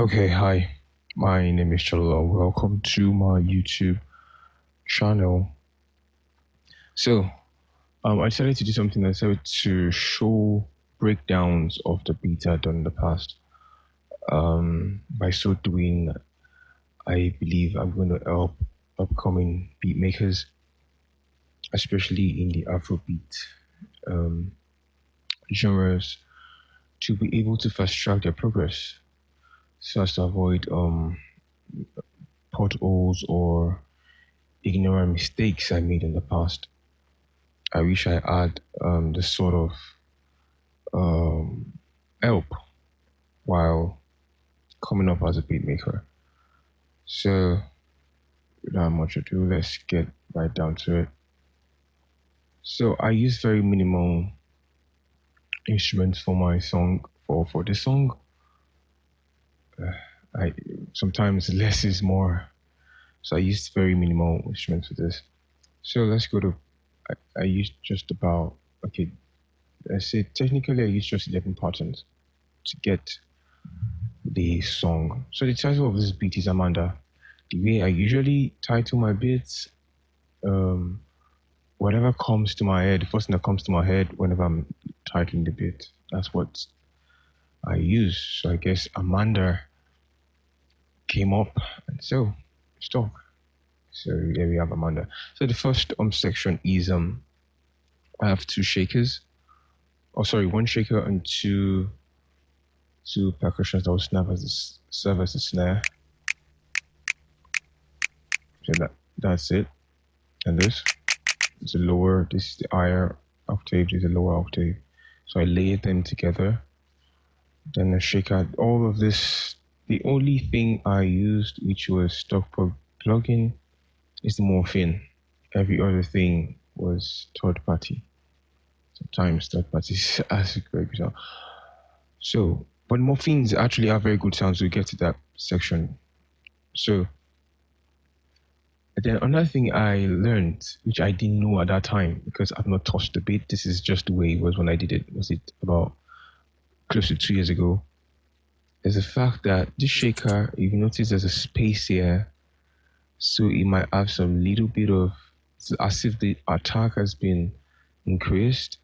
Okay, hi. My name is Chalula. Welcome to my YouTube channel. So, I decided to do something. I decided to show breakdowns of the beats I've done in the past. By so doing, I believe I'm going to help upcoming beat makers, especially in the Afrobeat um, genres, to be able to fast track their progress so as to avoid potholes or ignorant mistakes I made in the past. I wish I had this sort of um, help while coming up as a beat maker. So, without much ado, let's get right down to it. So, I use very minimal instruments for my song. For this song, I sometimes less is more. So I used very minimal instruments for this. So let's go to. I used just about okay. Let's say technically I used just 11 patterns to get the song. So the title of this beat is Amanda. The way I usually title my beats, um, whatever comes to my head, the first thing that comes to my head whenever I'm titling the beat, that's what I use. So I guess Amanda came up, and so stop. So there we have Amanda. So the first section is I have two shakers. Oh sorry, one shaker and two percussions that will serve as the snare. So that's it. And this is the lower, this is the higher octave, this is the lower octave. So I lay them together. Then I shake out all of this. The only thing I used, which was stock plugin, is the morphine. Every other thing was third party. Sometimes third parties as a great result. So, but morphines actually have very good sounds. We'll get to that section. So, then another thing I learned, which I didn't know at that time because I've not touched the beat. This is just the way it was when I did it. Was it about close to 2 years ago? Is the fact that this shaker, if you notice, there's a space here, so it might have some little bit of, as if the attack has been increased.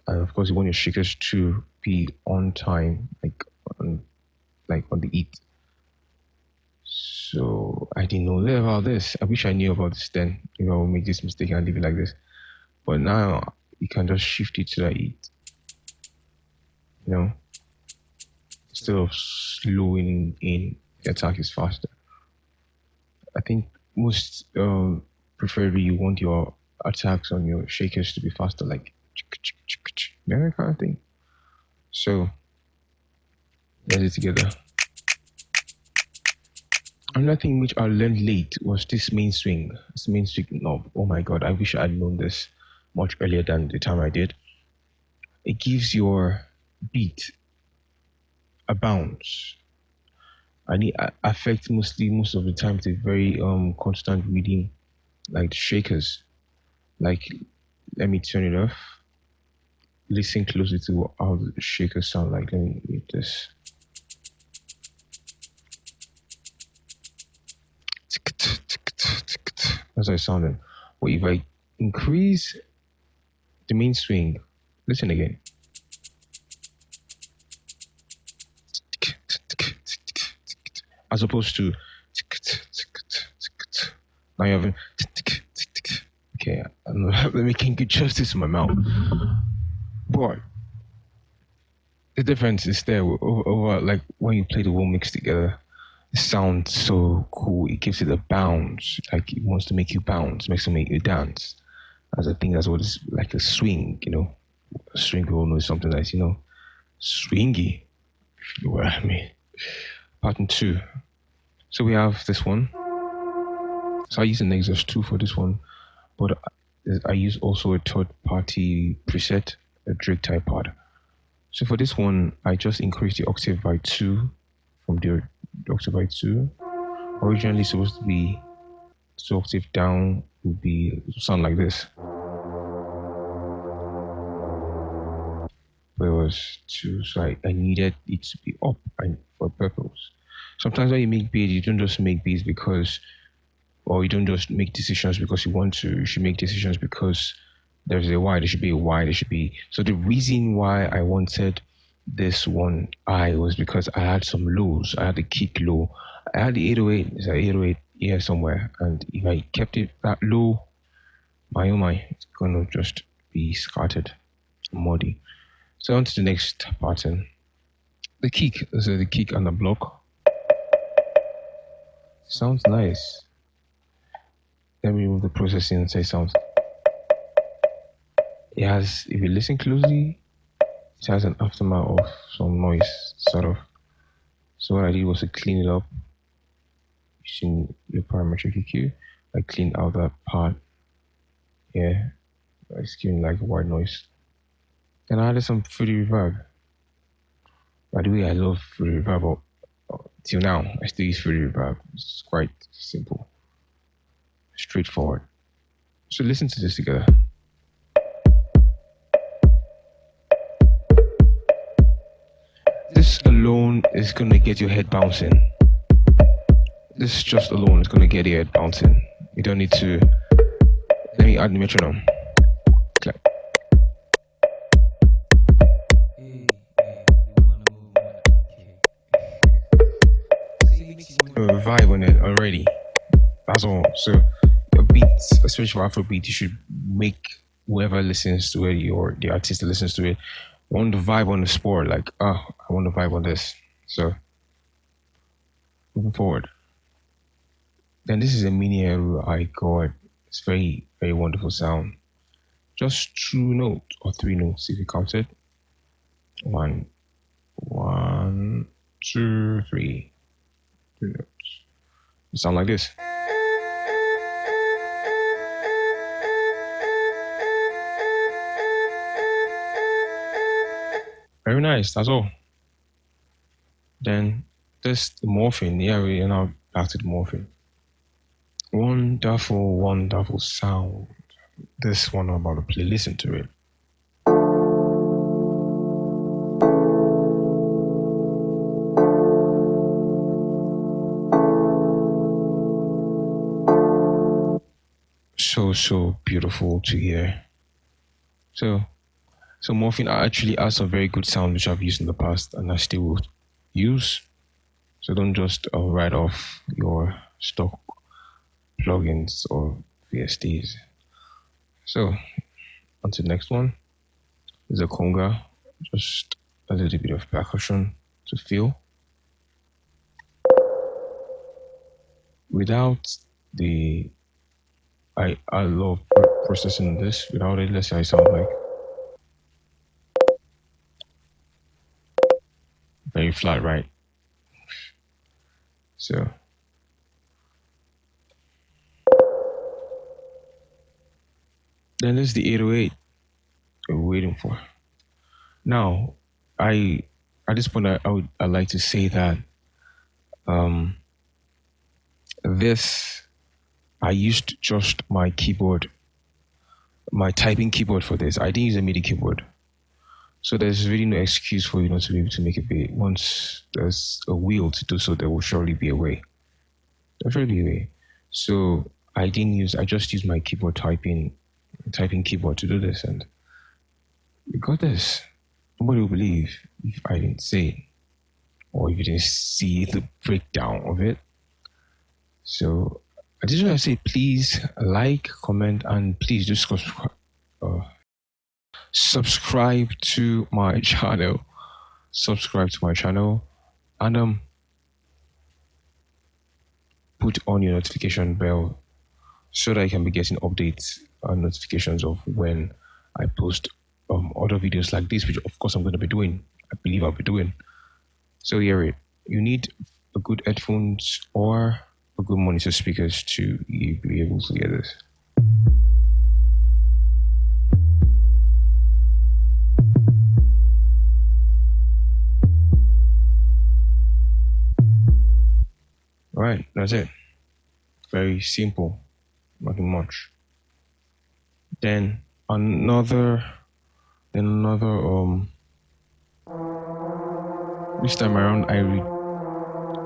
And of course, you want your shakers to be on time, on, like on the beat. So I didn't know about this. I wish I knew about this then. I will make this mistake and leave it like this. But now you can just shift it to the heat. Instead of slowing in, the attack is faster. I think most preferably you want your attacks on your shakers to be faster, like that kind of thing. So let's it together. Another thing which I learned late was this main swing. This main swing knob. Oh my god, I wish I had known this much earlier than the time I did. It gives your beat a bounce. And it affects most of the time to very constant reading, like the shakers. Like, let me turn it off. Listen closely to how the shakers sound like. Let me read this. That's how it sounded. But if I increase the main swing, listen again. As opposed to now you have okay, I'm not making good justice in my mouth. But the difference is there over like when you play the whole mix together. It sounds so cool. It gives it a bounce. Like it wants to make you bounce, makes it make you dance. As I think that's what it's like a swing, A swing we all know is something that's, swingy, if you know what I mean. Pattern 2. So we have this one. So I use an Nexus 2 for this one, but I use also a third party preset, a Drake type pod. So for this one, I just increased the octave by 2 from the octave by 2. Originally supposed to be 2 octave down would sound like this. But it was 2, so I needed it to be up for a purpose. Sometimes when you make beats, you don't just make beats because, or you don't just make decisions because you want to. You should make decisions because there's a why. There should be a why. There should be. So the reason why I wanted this one I was because I had some lows. I had the kick low. I had the 808. It's an 808 here somewhere, and if I kept it that low, my oh my, it's gonna just be scattered, muddy. So on to the next pattern. The kick. So the kick on the block sounds nice. Let me remove the processing and say sounds. It has, if you listen closely, it has an aftermath of some noise, sort of. So what I did was to clean it up using your parametric EQ. I cleaned out that part. Yeah, it's giving like white noise. And I added some fruity reverb. By the way, I love fruity reverb, but till now, I still use fruity reverb. It's quite simple, straightforward. So listen to this together. This alone is gonna get your head bouncing. This just alone is gonna get your head bouncing. You don't need to. Let me add the metronome. Clap. A vibe on it already. That's all. So your beats, especially for Afro beat, you should make whoever listens to it, or the artist that listens to it, want the vibe on the sport. Like, I want the vibe on this. So moving forward. Then this is a mini Eru I got. It's very, very wonderful sound. Just 2 notes or 3 notes if you count it. One, 2, 3. 3 notes. It sound like this. Very nice, that's all. Then this the morphine, yeah, we're now back to the morphine. Wonderful, wonderful sound. This one I'm about to play, listen to it. So beautiful to hear. So morphine actually has some very good sound which I've used in the past and I still will use. So don't just write off your stock plugins or VSTs. So on to the next one. There's a conga, just a little bit of percussion to feel. Without the, I love processing this. Without it, let's say I sound like very flat, right? So then there's the 808 we're waiting for. Now, at this point I'd like to say that this I used just my keyboard, my typing keyboard for this. I didn't use a MIDI keyboard. So there's really no excuse for you not to be able to make a beat. Once there's a will to do so, there will surely be a way. There'll surely be a way. So I just used my keyboard typing keyboard to do this, and we got this. Nobody will believe if I didn't say it, or if you didn't see the breakdown of it. So I just want to say, please like, comment, and please do subscribe to my channel. Subscribe to my channel, and put on your notification bell so that you can be getting updates and notifications of when I post other videos like this, which of course I'm going to be doing. I believe I'll be doing. So hear it. You need a good headphones or a good monitor speakers to be able to hear this. All right, that's it. Very simple, nothing much. Then another this time around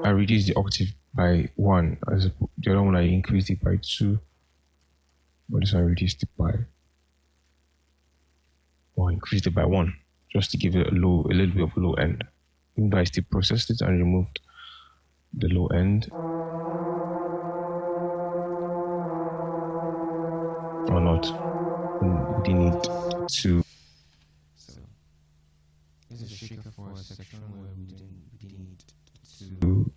I reduced the octave by 1, as the other one I increased it by 2, but this one I reduced it by, or increased it by 1, just to give it a little bit of a low end. Even though I still processed it and removed the low end, or not, we didn't need to. So this is a shaker for a section where we didn't need to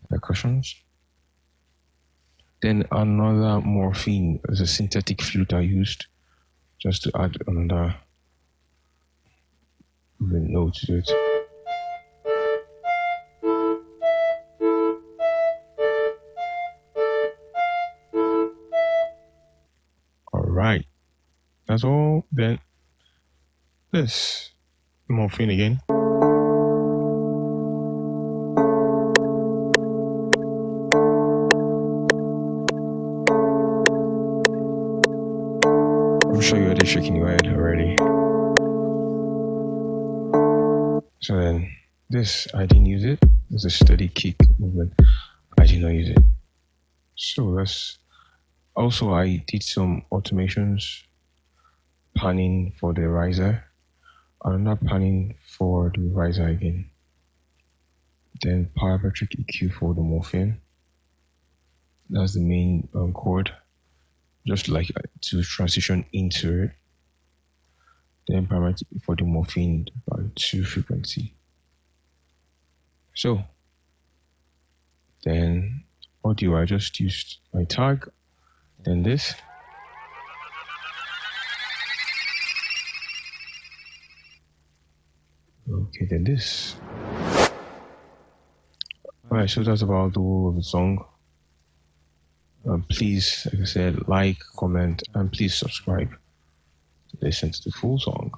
percussions. Then another morphine is a synthetic flute I used just to add another note to it. Alright, that's all. Then this morphine again. I'm sure you're already shaking your head already. So then this, I didn't use it. It's a steady kick movement. I did not use it. So that's also, I did some automations, panning for the riser, another panning for the riser again. Then parametric EQ for the morphine. That's the main chord, just like to transition into it. Then parametric for the morphine by 2 frequency. So then audio, I just used my tag, then this. Okay, then this. Alright, so that's about the whole of the song. Please, like I said, like, comment, and please subscribe to listen to the full song.